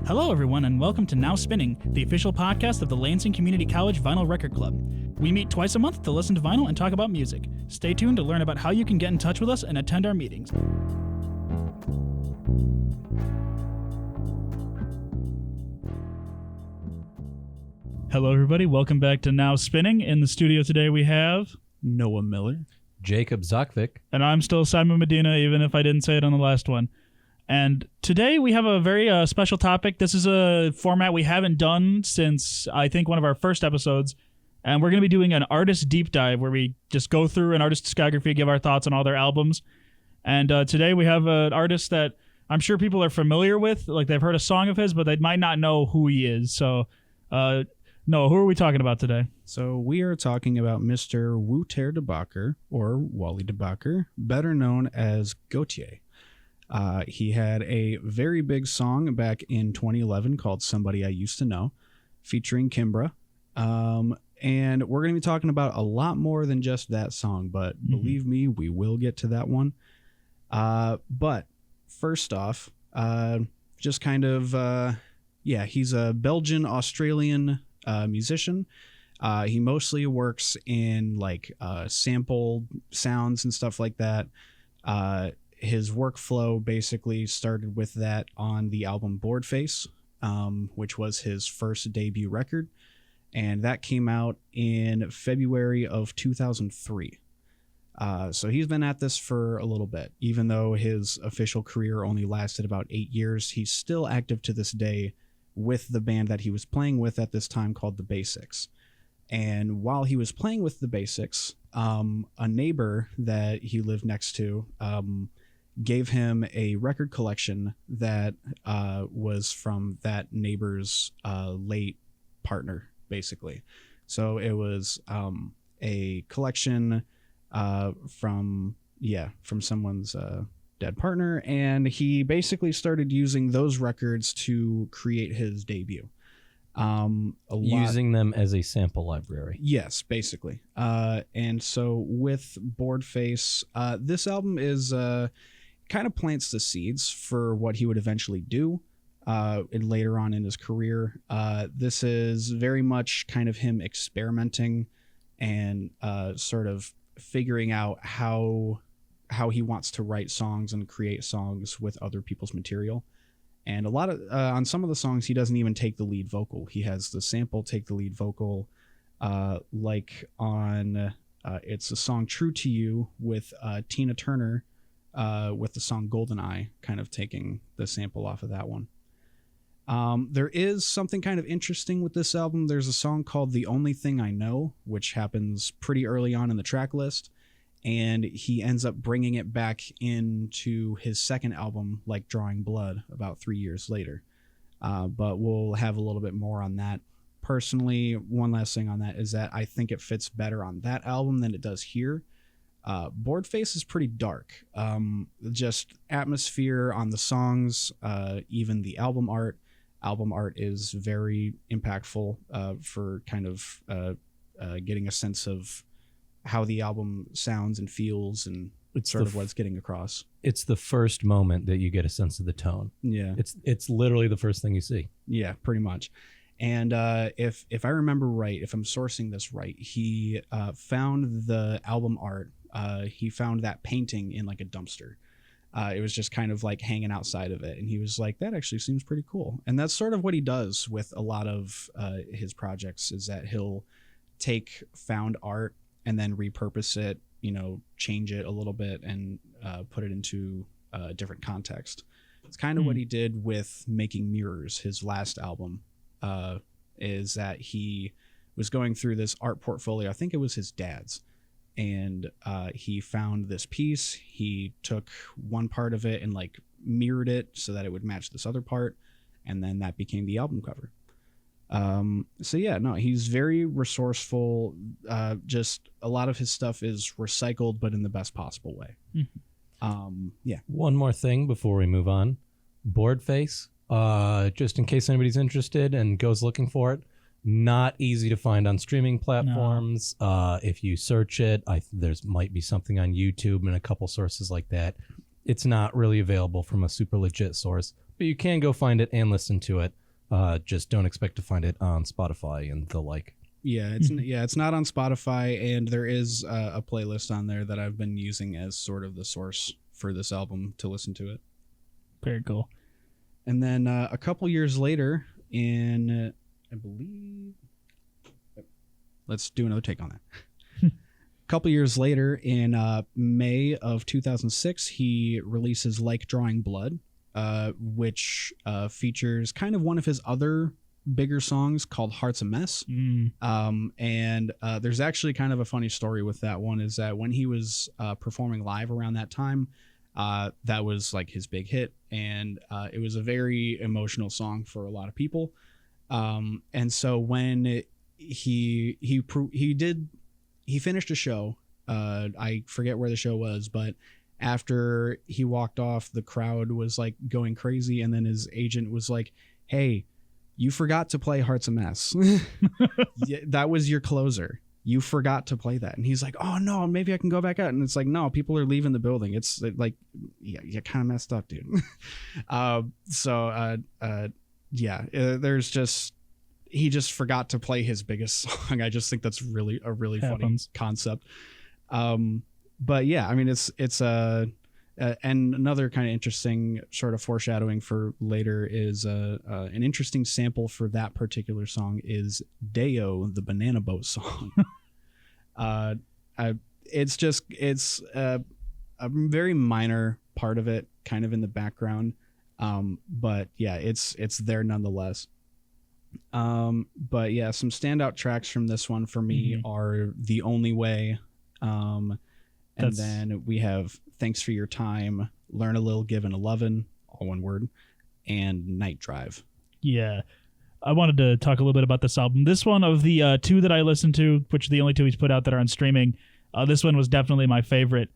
Hello, everyone, and welcome to Now Spinning, the official podcast of the Lansing Community College Vinyl Record Club. We meet twice a month to listen to vinyl and talk about music. Stay tuned to learn about how you can get in touch with us and attend our meetings. Hello, everybody. Welcome back to Now Spinning. In the studio today, we have Noah Miller, Jacob Zakvik, and I'm still Simon Medina, even if I didn't say it on the last one. And today we have a very special topic. This is a format we haven't done since, I think, one of our first episodes. And we're going to be doing an artist deep dive where we just go through an artist's discography, give our thoughts on all their albums. And today we have an artist that I'm sure people are familiar with. Like, they've heard a song of his, but they might not know who he is. So, Noah, who are we talking about today? So we are talking about Mr. Wouter De Backer, or Wally De Backer, better known as Gotye. He had a very big song back in 2011 called Somebody I Used to Know, featuring Kimbra. And we're going to be talking about a lot more than just that song, but believe me, we will get to that one. But first off, just kind of, he's a Belgian-Australian musician. He mostly works in like sample sounds and stuff like that. His workflow basically started with that on the album Boardface, which was his first debut record, and that came out in February of 2003. So he's been at this for a little bit. Even though his official career only lasted about 8 years, he's still active to this day with the band that he was playing with at this time called The Basics. And while he was playing with The Basics, a neighbor that he lived next to gave him a record collection that was from that neighbor's late partner, basically. So it was a collection from someone's dead partner, and he basically started using those records to create his debut. Using them as a sample library. Yes, basically. And so with Boardface, this album is kind of plants the seeds for what he would eventually do later on in his career. This is very much kind of him experimenting and sort of figuring out how he wants to write songs and create songs with other people's material. And a lot of on some of the songs, he doesn't even take the lead vocal. He has the sample take the lead vocal, like on it's a song True to You with Tina Turner, with the song Golden Eye, kind of taking the sample off of that one. There is something kind of interesting with this album. There's a song called The Only Thing I Know, which happens pretty early on in the track list. And he ends up bringing it back into his second album, Like Drawing Blood, about 3 years later. But we'll have a little bit more on that. Personally, one last thing on that is that I think it fits better on that album than it does here. Boardface is pretty dark. Just atmosphere on the songs, even the album art. Album art is very impactful for kind of getting a sense of how the album sounds and feels, and it's sort of what's getting across. It's the first moment that you get a sense of the tone. Yeah. It's literally the first thing you see. Yeah, pretty much. And if I remember right, if I'm sourcing this right, he found the album art. He found that painting in like a dumpster. It was just kind of like hanging outside of it. And he was like, that actually seems pretty cool. And that's sort of what he does with a lot of his projects, is that he'll take found art and then repurpose it, change it a little bit and put it into a different context. It's kind of what he did with Making Mirrors, his last album, is that he was going through this art portfolio. I think it was his dad's. And he found this piece. He took one part of it and like mirrored it so that it would match this other part. And then that became the album cover. He's very resourceful. Just a lot of his stuff is recycled, but in the best possible way. One more thing before we move on. Boardface, just in case anybody's interested and goes looking for it, not easy to find on streaming platforms. No. If you search it, there's might be something on YouTube and a couple sources like that. It's not really available from a super legit source, But you can go find it and listen to it. Just don't expect to find it on Spotify and the like. Yeah, it's not on Spotify, and there is a playlist on there that I've been using as sort of the source for this album to listen to it. Very cool. And then a couple years later, in I believe, let's do another take on that. A couple years later, in May of 2006, he releases "Like Drawing Blood," which features kind of one of his other bigger songs called "Heart's a Mess." And there's actually kind of a funny story with that one, is that when he was performing live around that time, that was like his big hit, and it was a very emotional song for a lot of people. And so when he finished a show, I forget where the show was, but after he walked off, the crowd was like going crazy, and then his agent was like, "Hey, you forgot to play Heart's a Mess." Yeah, that was your closer. You forgot to play that. And he's like, "Oh no, maybe I can go back out." And it's like, no, people are leaving the building. It's like, yeah, you kind of messed up, dude. There's just, he just forgot to play his biggest song. I just think that's really a really funny concept. But yeah, I mean, it's and another kind of interesting sort of foreshadowing for later is an interesting sample for that particular song is Deo, the Banana Boat song. It's a very minor part of it, kind of in the background. But yeah, it's there nonetheless. But yeah, some standout tracks from this one for me are "The Only Way," and then we have "Thanks for Your Time," "Learn a Little, Give and a Lovin'," all one word, and "Night Drive." Yeah. I wanted to talk a little bit about this album. This one, of the two that I listened to, which are the only two he's put out that are on streaming, this one was definitely my favorite.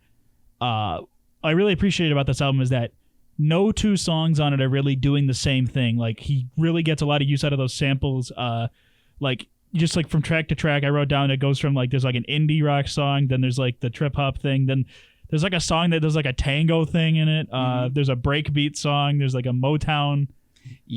I really appreciate about this album is that no two songs on it are really doing the same thing. Like, he really gets a lot of use out of those samples. Like, just like from track to track, I wrote down, it goes from like, there's like an indie rock song, then there's like the trip hop thing, then there's like a song that does like a tango thing in it. There's a breakbeat song, there's like a Motown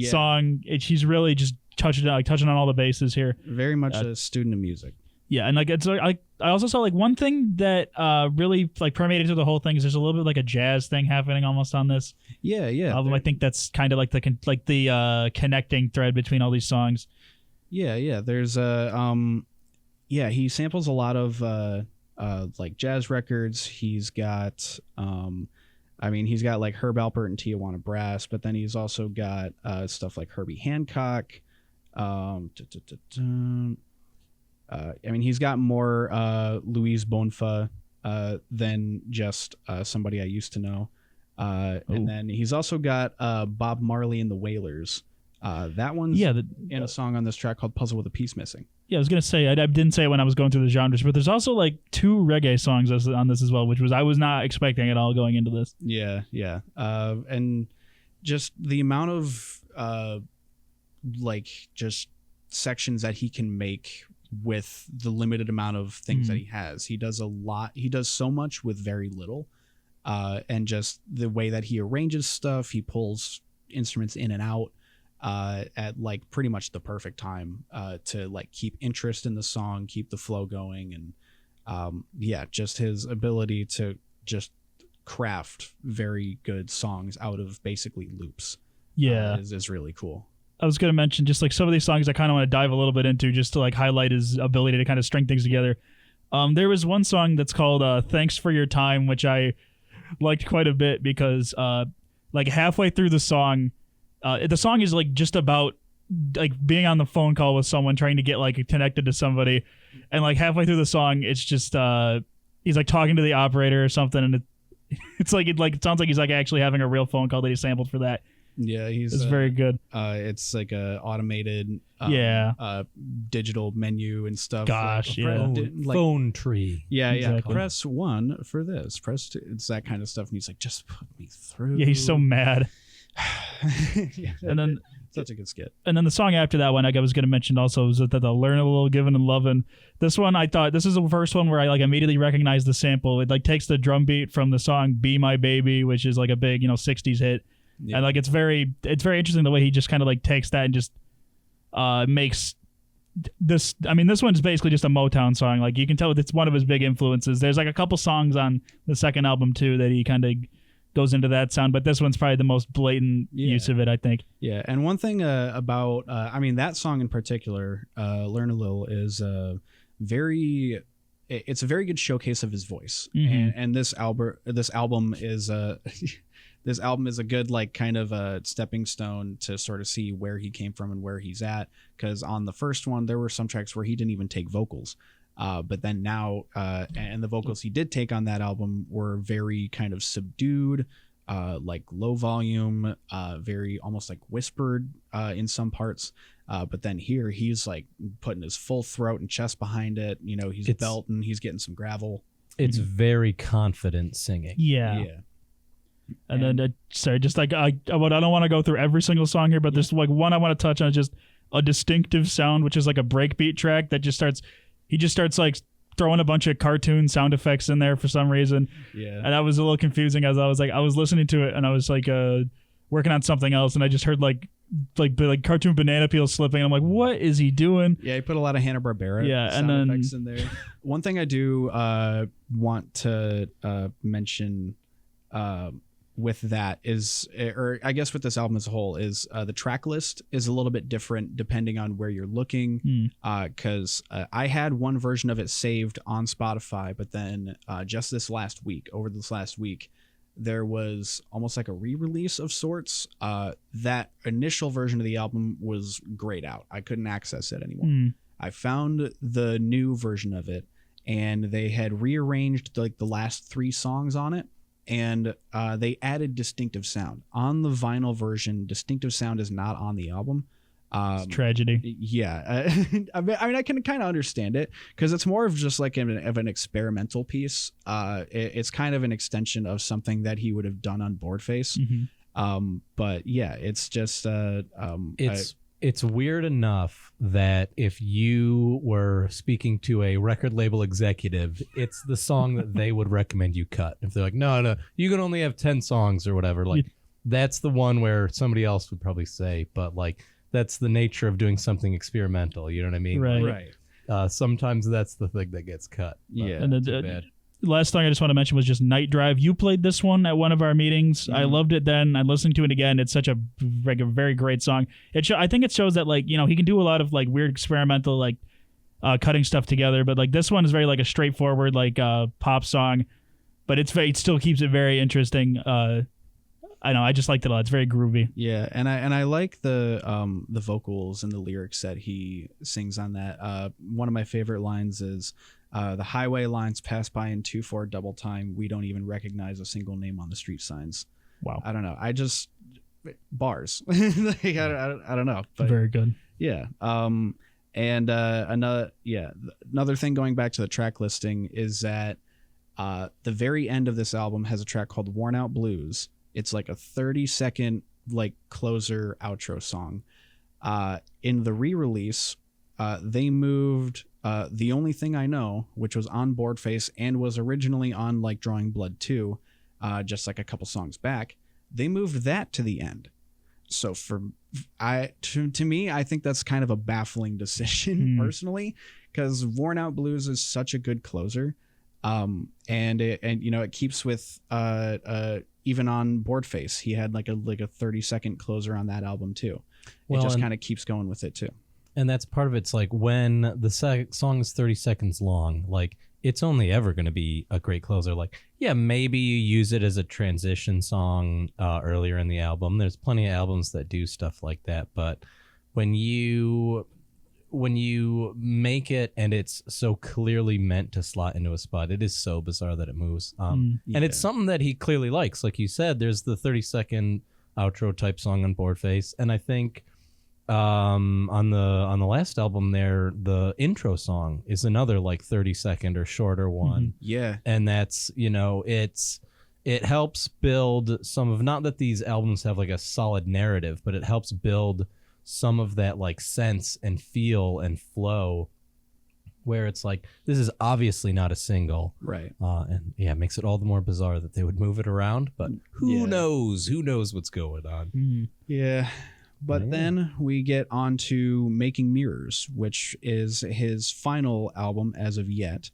song. She's really just touching on all the bases here. Very much a student of music. Yeah, and like it's like I also saw like one thing that really like permeated through the whole thing is there's a little bit like a jazz thing happening almost on this. Yeah. Album. I think that's kind of like the connecting thread between all these songs. Yeah. There's he samples a lot of like jazz records. He's got he's got like Herb Alpert and Tijuana Brass, but then he's also got stuff like Herbie Hancock. He's got more Louise Bonfa than just somebody I used to know. And then he's also got Bob Marley and the Wailers. That one's in a song on this track called "Puzzle with a Piece Missing." Yeah, I was going to say, I didn't say it when I was going through the genres, but there's also like 2 reggae songs on this as well, which I was not expecting at all going into this. Yeah. And just the amount of just sections that he can make with the limited amount of things that he has. He does a lot. He does so much with very little. And just the way that he arranges stuff, he pulls instruments in and out at like pretty much the perfect time to like keep interest in the song, keep the flow going. And just his ability to just craft very good songs out of basically loops is really cool. I was going to mention just like some of these songs I kind of want to dive a little bit into just to like highlight his ability to kind of string things together. There was one song that's called "Thanks for Your Time," which I liked quite a bit because like halfway through the song is like just about like being on the phone call with someone trying to get like connected to somebody, and like halfway through the song it's just he's like talking to the operator or something, and it sounds like he's like actually having a real phone call that he sampled for that. Yeah, it's very good. It's like a automated digital menu and stuff. Gosh, phone tree. Yeah, exactly. Press 1 for this. Press 2. It's that kind of stuff. And he's like, just put me through. Yeah, he's so mad. And then such a good skit. And then the song after that one, like I was going to mention also, is that the "Learn a Little, Giving and Lovin'." This one, I thought this is the first one where I like immediately recognized the sample. It like takes the drum beat from the song "Be My Baby," which is like a big 60s hit. Yeah. And like it's very interesting the way he just kind of like takes that and just makes this. I mean, this one's basically just a Motown song. Like you can tell it's one of his big influences. There's like a couple songs on the second album too that he kind of goes into that sound, but this one's probably the most blatant use of it, I think. Yeah, and one thing about I mean, that song in particular, Learn a Little, is it's a very good showcase of his voice. And this album is this album is a good like kind of a stepping stone to sort of see where he came from and where he's at, because on the first one there were some tracks where he didn't even take vocals. But then now, and the vocals he did take on that album were very kind of subdued, like low volume, very almost like whispered in some parts. But then here he's like putting his full throat and chest behind it. You know, he's belting, he's getting some gravel. It's very confident singing. Yeah. And then, sorry, just like I don't want to go through every single song here, but there's like one I want to touch on, just a distinctive sound, which is like a breakbeat track that just starts. He just starts like throwing a bunch of cartoon sound effects in there for some reason. Yeah. And that was a little confusing as I was listening to it and I was like working on something else and I just heard like cartoon banana peels slipping. I'm like, what is he doing? Yeah, he put a lot of Hanna-Barbara sound effects in there. One thing I do want to mention with that is, or I guess with this album as a whole, is the track list is a little bit different depending on where you're looking, because I had one version of it saved on Spotify, but then just over this last week there was almost like a re-release of sorts. That initial version of the album was grayed out. I couldn't access it anymore. I found the new version of it and they had rearranged like the last 3 songs on it. And they added distinctive sound. On the vinyl version, distinctive sound is not on the album. It's tragedy. Yeah. I mean, I can kind of understand it because it's more of just like an experimental piece. It's kind of an extension of something that he would have done on Boardface. But yeah, it's just... It's weird enough that if you were speaking to a record label executive, it's the song that they would recommend you cut. If they're like, no, you can only have 10 songs or whatever. Like, that's the one where somebody else would probably say, but like, that's the nature of doing something experimental. You know what I mean? Right. Like, sometimes that's the thing that gets cut. Yeah. And too bad. Last thing I just want to mention was just Night Drive. You played this one at one of our meetings. I loved it then. I listened to it again. It's such a very great song. I think it shows that like, you know, he can do a lot of like weird experimental like cutting stuff together, but like this one is very like a straightforward like pop song, but it still keeps it very interesting. I know, I just liked it a lot. It's very groovy. Yeah, and I like the vocals and the lyrics that he sings on that. One of my favorite lines is the highway lines pass by in 2/4 double time. We don't even recognize a single name on the street signs. Wow. I don't know. I just bars. Like, I don't know. But very good. Yeah. And another thing going back to the track listing is that the very end of this album has a track called Worn Out Blues. It's like a 30-second like closer outro song. In the re-release, they moved The Only Thing I Know, which was on Boardface and was originally on like Drawing Blood 2, just like a couple songs back. They moved that to the end. So to me, I think that's kind of a baffling decision personally, because Worn Out Blues is such a good closer. And it keeps with even on Boardface, he had like a 30-second closer on that album too. It just kind of keeps going with it too. And that's part of it's like when the song is 30 seconds long, like it's only ever going to be a great closer. Like, yeah, maybe you use it as a transition song earlier in the album. There's plenty of albums that do stuff like that. But when you make it and it's so clearly meant to slot into a spot, it is so bizarre that it moves. And it's something that he clearly likes. Like you said, there's the 30-second outro type song on Boardface. And I think on the last album there, the intro song is another like 30-second or shorter one. Yeah. And that's, it helps build some of, not that these albums have like a solid narrative, but it helps build some of that like sense and feel and flow where it's like, this is obviously not a single. Right. And yeah, it makes it all the more bizarre that they would move it around, but who knows? Who knows what's going on? Yeah. But then we get on to Making Mirrors, which is his final album as of yet,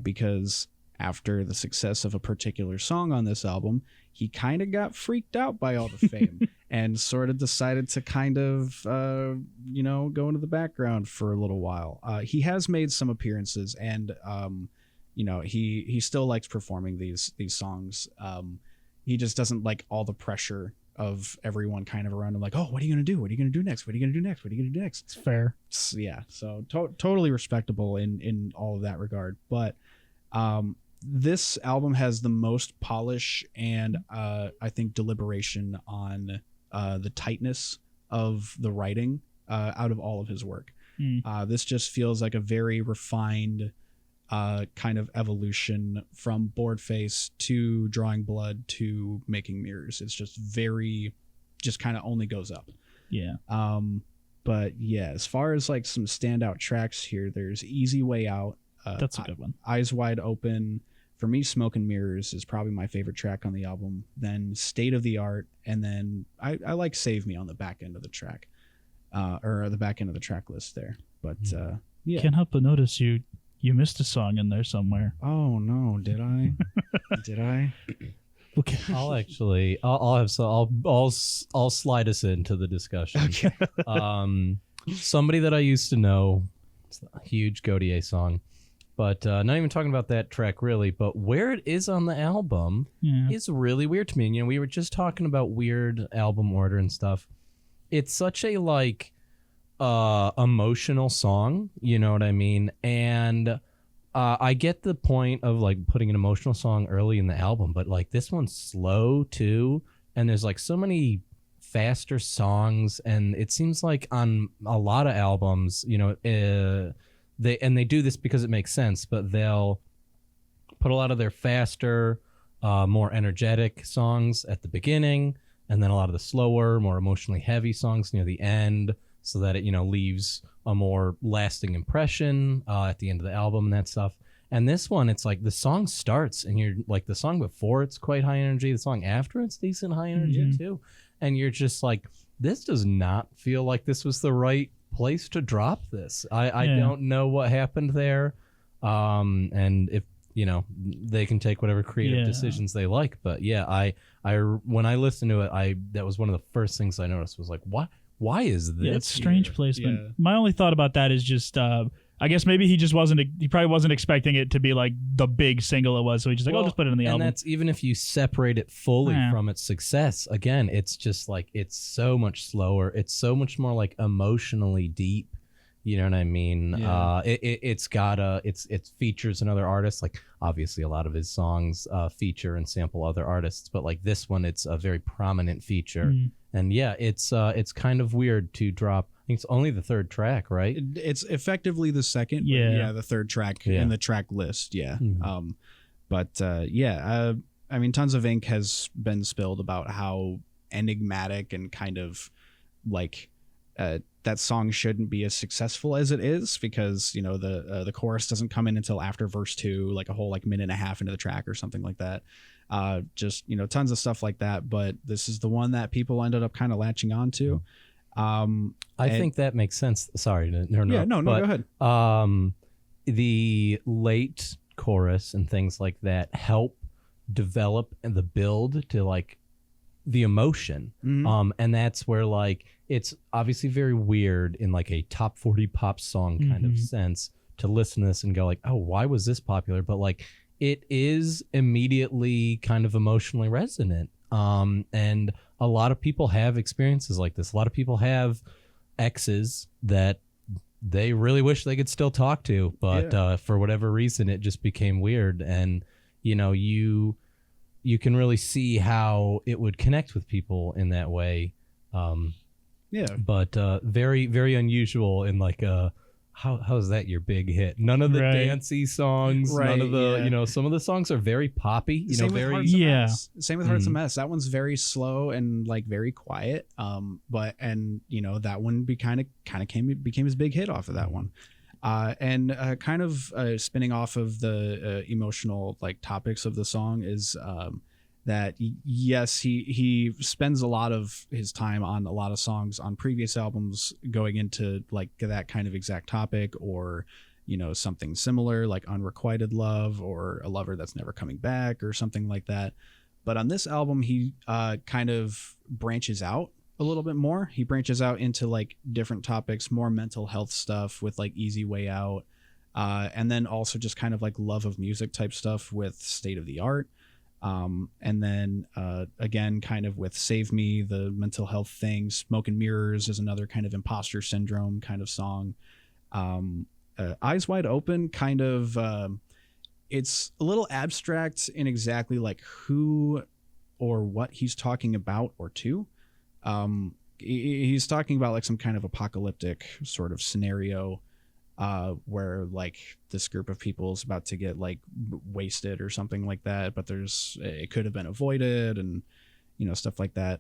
because after the success of a particular song on this album, he kind of got freaked out by all the fame and sort of decided to kind of, go into the background for a little while. He has made some appearances, and, he still likes performing these songs. He just doesn't like all the pressure of everyone kind of around him, like, oh, what are you going to do? What are you going to do next? What are you going to do next? What are you going to do next? It's fair. Yeah. So totally respectable in all of that regard. But this album has the most polish and I think deliberation on the tightness of the writing out of all of his work. This just feels like a very refined kind of evolution from Boardface to Drawing Blood to Making Mirrors. It's just kind of only goes up. Yeah. But yeah, as far as like some standout tracks here, there's Easy Way Out. That's a good one. Eyes Wide Open. For me, Smoke and Mirrors is probably my favorite track on the album. Then State of the Art, and then I like Save Me on the back end of the track, or the back end of the track list there. But yeah, Can't help but notice you missed a song in there somewhere. Oh no, did I? Did I? Okay. I'll slide us into the discussion. Okay. Somebody that I used to know, it's a huge Gotye song, but not even talking about that track really, but where it is on the album is really weird to me. And, we were just talking about weird album order and stuff. It's such a like emotional song, you know what I mean? And I get the point of like putting an emotional song early in the album, but like this one's slow too, and there's like so many faster songs, and it seems like on a lot of albums, they do this because it makes sense, but they'll put a lot of their faster, more energetic songs at the beginning, and then a lot of the slower, more emotionally heavy songs near the end, so that it leaves a more lasting impression at the end of the album and that stuff. And this one, it's like the song starts and you're like, the song before it's quite high energy, the song after it's decent high energy too, and you're just like, this does not feel like this was the right place to drop this. I don't know what happened there, and if they can take whatever creative decisions they like, but I when I listened to it, that was one of the first things I noticed, was like, what? Why is this? Yeah, it's strange placement. Yeah. My only thought about that is just, I guess maybe he probably wasn't expecting it to be like the big single it was. So he just like, I'll just put it in the album. And that's even if you separate it fully from its success. Again, it's just like, it's so much slower. It's so much more like emotionally deep. You know what I mean? Yeah. It's got it features another artist. Like obviously a lot of his songs feature and sample other artists, but like this one, it's a very prominent feature. And it's kind of weird to drop. I think it's only the third track, right? It's effectively the second. Yeah. The third track in the track list. Yeah. Mm-hmm. I mean, tons of ink has been spilled about how enigmatic and kind of like that song shouldn't be as successful as it is, because the chorus doesn't come in until after verse 2, like a whole like minute and a half into the track or something like that. Just tons of stuff like that, but this is the one that people ended up kind of latching on to. I think that makes sense. Sorry, no, go ahead. The late chorus and things like that help develop the build to like the emotion. And that's where like it's obviously very weird in like a top 40 pop song kind of sense to listen to this and go like, oh, why was this popular? But like it is immediately kind of emotionally resonant. And a lot of people have experiences like this. A lot of people have exes that they really wish they could still talk to, but for whatever reason, it just became weird. And, you can really see how it would connect with people in that way. But very, very unusual in like how is that your big hit? None of the dancey songs, none of the, some of the songs are very poppy, Same with very, Same with Heart's a Mess. That one's very slow and like very quiet. That one became his big hit off of that one. And kind of spinning off of the emotional like topics of the song is that yes, he spends a lot of his time on a lot of songs on previous albums going into like that kind of exact topic, or something similar like Unrequited Love or A Lover That's Never Coming Back or something like that. But on this album, he kind of branches out a little bit more. He branches out into like different topics, more mental health stuff with like Easy Way Out, and then also just kind of like love of music type stuff with State of the Art. And then again, kind of with Save Me, the mental health thing. Smoke and Mirrors is another kind of imposter syndrome kind of song. Eyes Wide Open, kind of, it's a little abstract in exactly like who or what he's talking about or to. He's talking about like some kind of apocalyptic sort of scenario where like this group of people is about to get like wasted or something like that, but it could have been avoided, and stuff like that.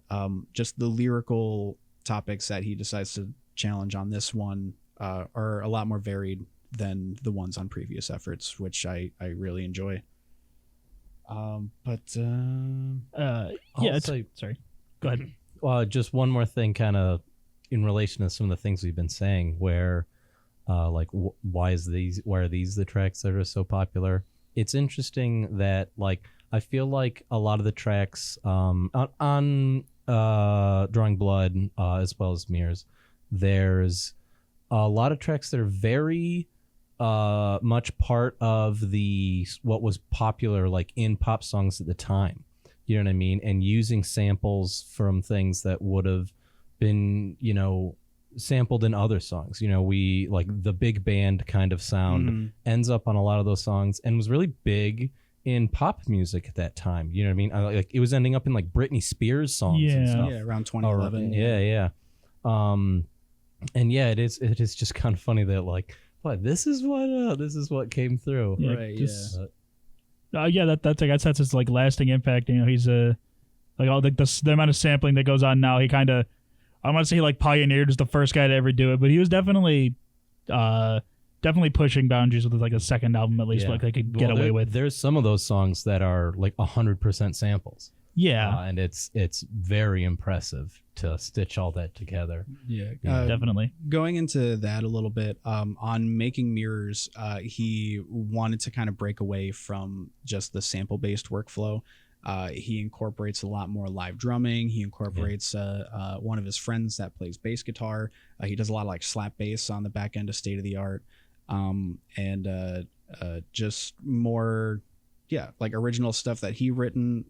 Just the lyrical topics that he decides to challenge on this one are a lot more varied than the ones on previous efforts, which I really enjoy. Sorry, go ahead. Just one more thing, kind of in relation to some of the things we've been saying, where why are these the tracks that are so popular? It's interesting that like I feel like a lot of the tracks on Drawing Blood as well as Mirrors, there's a lot of tracks that are very much part of what was popular like in pop songs at the time. You know what I mean? And using samples from things that would have been, sampled in other songs. We like the big band kind of sound ends up on a lot of those songs and was really big in pop music at that time. You know what I mean? Like it was ending up in like Britney Spears songs and stuff. Yeah, around 2011. Yeah. And yeah, it is just kind of funny that like, what, this is what came through. Yeah, right. That's I guess that's his like lasting impact. He's like all the amount of sampling that goes on now. He kind of, I want to say he like pioneered, was the first guy to ever do it, but he was definitely pushing boundaries with like a second album at least, like they could get away with. There's some of those songs that are like 100% samples. Yeah, and it's very impressive to stitch all that together. Yeah, definitely. Going into that a little bit, on Making Mirrors, he wanted to kind of break away from just the sample-based workflow. He incorporates a lot more live drumming. He incorporates one of his friends that plays bass guitar. He does a lot of like slap bass on the back end of State of the Art, and just more, like original stuff that he written.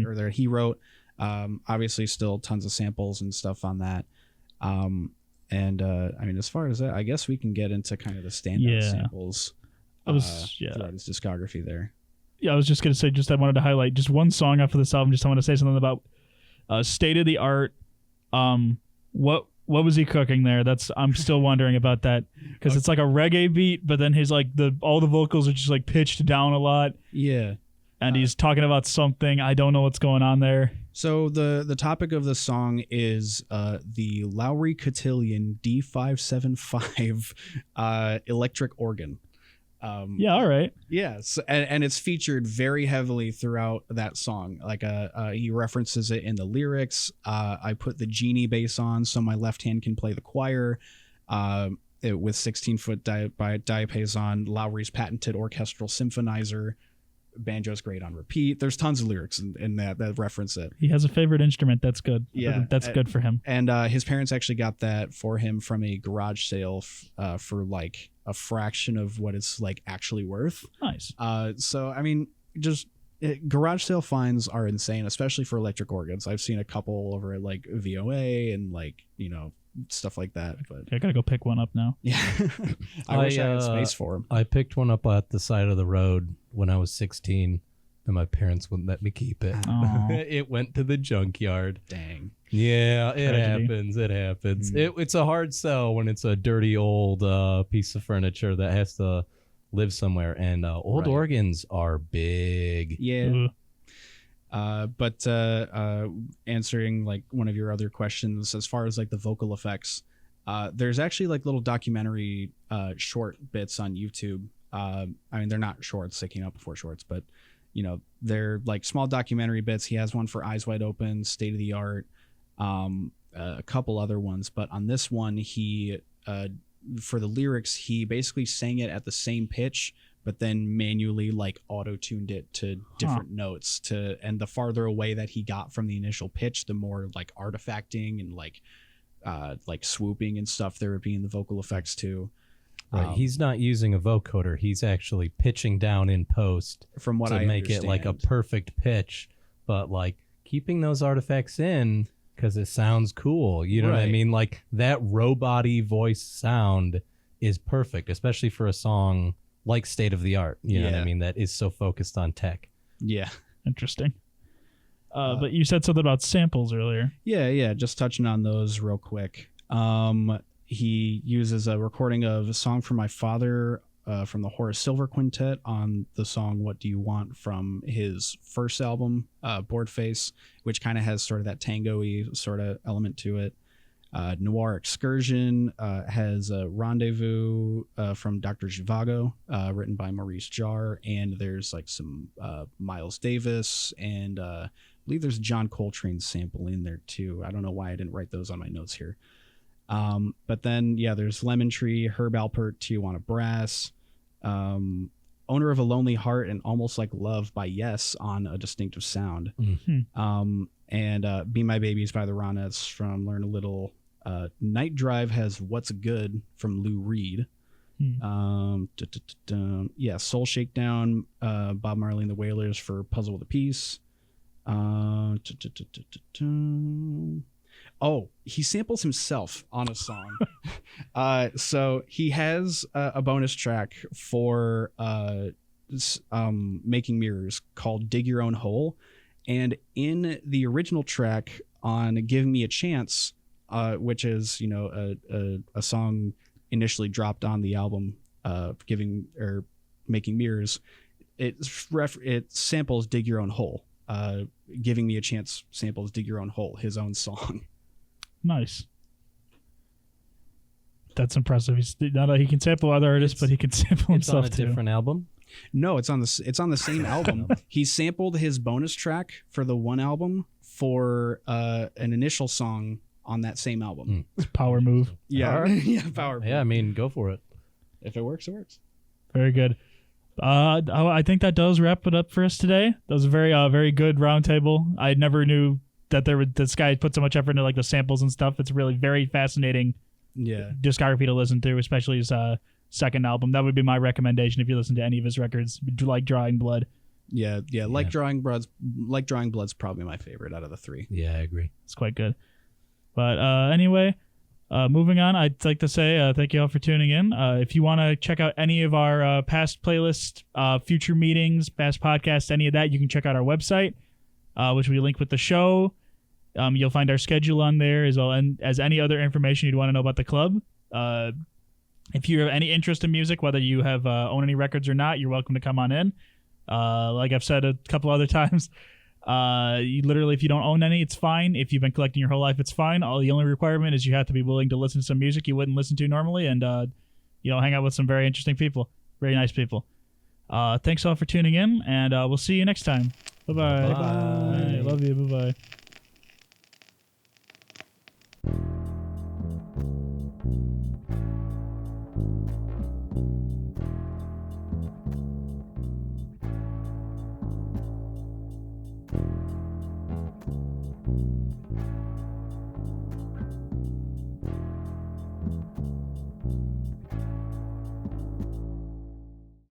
Or that he wrote. Obviously still tons of samples and stuff on that. And I mean, as far as that, I guess we can get into kind of the standout samples throughout his discography there. Yeah, I was just going to say, I wanted to highlight just one song off of this album. I want to say something about State of the Art. What was he cooking there? I'm still wondering about that, because it's like a reggae beat, but then his like all the vocals are just like pitched down a lot. Yeah. And he's talking about something. I don't know what's going on there. So the topic of the song is the Lowry Cotillion D575 electric organ. Yeah, all right. Yes, and it's featured very heavily throughout that song. Like he references it in the lyrics. I put the genie bass on so my left hand can play the choir. With 16-foot diapason, Lowry's patented orchestral symphonizer. Banjo's great on repeat. There's tons of lyrics in that reference it. He has a favorite instrument. That's good. Yeah, that's good for him. And his parents actually got that for him from a garage sale for like a fraction of what it's like actually worth. Nice. So I mean, garage sale finds are insane, especially for electric organs. I've seen a couple over at like VOA and like stuff like that. But I gotta go pick one up now. Yeah, I wish I had space for them. I picked one up at the side of the road when I was 16, and my parents wouldn't let me keep it. It went to the junkyard. Dang. Yeah, Tragedy. It happens. It's a hard sell when it's a dirty old piece of furniture that has to live somewhere, and old organs are big. Yeah. But answering like one of your other questions, as far as like the vocal effects, There's actually like little documentary short bits on YouTube. I mean, they're not shorts; they came out before shorts, but you know, they're like small documentary bits. He has one for Eyes Wide Open, State of the Art, a couple other ones. But on this one, he for the lyrics, he basically sang it at the same pitch, but then manually like auto-tuned it to different notes and the farther away that he got from the initial pitch, the more like artifacting and like swooping and stuff there would be in the vocal effects too. Right. He's not using a vocoder. He's actually pitching down in post from what to I make understand. It like a perfect pitch, but like keeping those artifacts in because it sounds cool. You know what I mean? Like that robot-y voice sound is perfect, especially for a song like State of the Art. You know what I mean? That is so focused on tech. Yeah. Interesting. But you said something about samples earlier. Yeah. Just touching on those real quick. He uses a recording of a song for my father from the Horace Silver Quintet on the song What Do You Want from his first album, Board Face, which kind of has sort of that tango-y sort of element to it. Noir Excursion has a Rendezvous from Dr. Zhivago, written by Maurice Jarre, and there's like some Miles Davis, and I believe there's a John Coltrane sample in there too. I don't know why I didn't write those on my notes here. But then, there's Lemon Tree, Herb Alpert, Tijuana Brass, Owner of a Lonely Heart, and Almost Like Love by Yes on A Distinctive Sound. Mm-hmm. And Be My Babies by the Ronettes from Learn a Little. Night Drive has What's Good from Lou Reed. Soul Shakedown, Bob Marley and the Wailers for Puzzle with a Piece. Oh, he samples himself on a song. So he has a bonus track for Making Mirrors called Dig Your Own Hole. And in the original track on Give Me a Chance, which is, a song initially dropped on the album, Making Mirrors, it samples Dig Your Own Hole. Giving Me a Chance samples Dig Your Own Hole, his own song. Nice. That's impressive. He can sample other artists, but he can sample himself too. It's on a different album? No, it's on the same album. He sampled his bonus track for the one album for an initial song on that same album. It's a power move. Yeah, yeah, power move. Yeah, I mean, go for it. If it works, it works. Very good. I think that does wrap it up for us today. That was a very good roundtable. I never knew that this guy put so much effort into like the samples and stuff. It's really very fascinating. Yeah, discography to listen to, especially his second album. That would be my recommendation if you listen to any of his records. Like Drawing Blood. Yeah. Like Drawing Blood's probably my favorite out of the three. Yeah, I agree. It's quite good. But anyway, moving on, I'd like to say thank you all for tuning in. If you want to check out any of our past playlists, future meetings, past podcasts, any of that, you can check out our website, which we link with the show. You'll find our schedule on there as well as any other information you'd want to know about the club. If you have any interest in music, whether you have own any records or not, you're welcome to come on in. Like I've said a couple other times, if you don't own any, it's fine. If you've been collecting your whole life, it's fine. The only requirement is you have to be willing to listen to some music you wouldn't listen to normally, and hang out with some very interesting people, very nice people. Thanks all for tuning in, and we'll see you next time. Bye-bye. Bye. Love you. Bye-bye.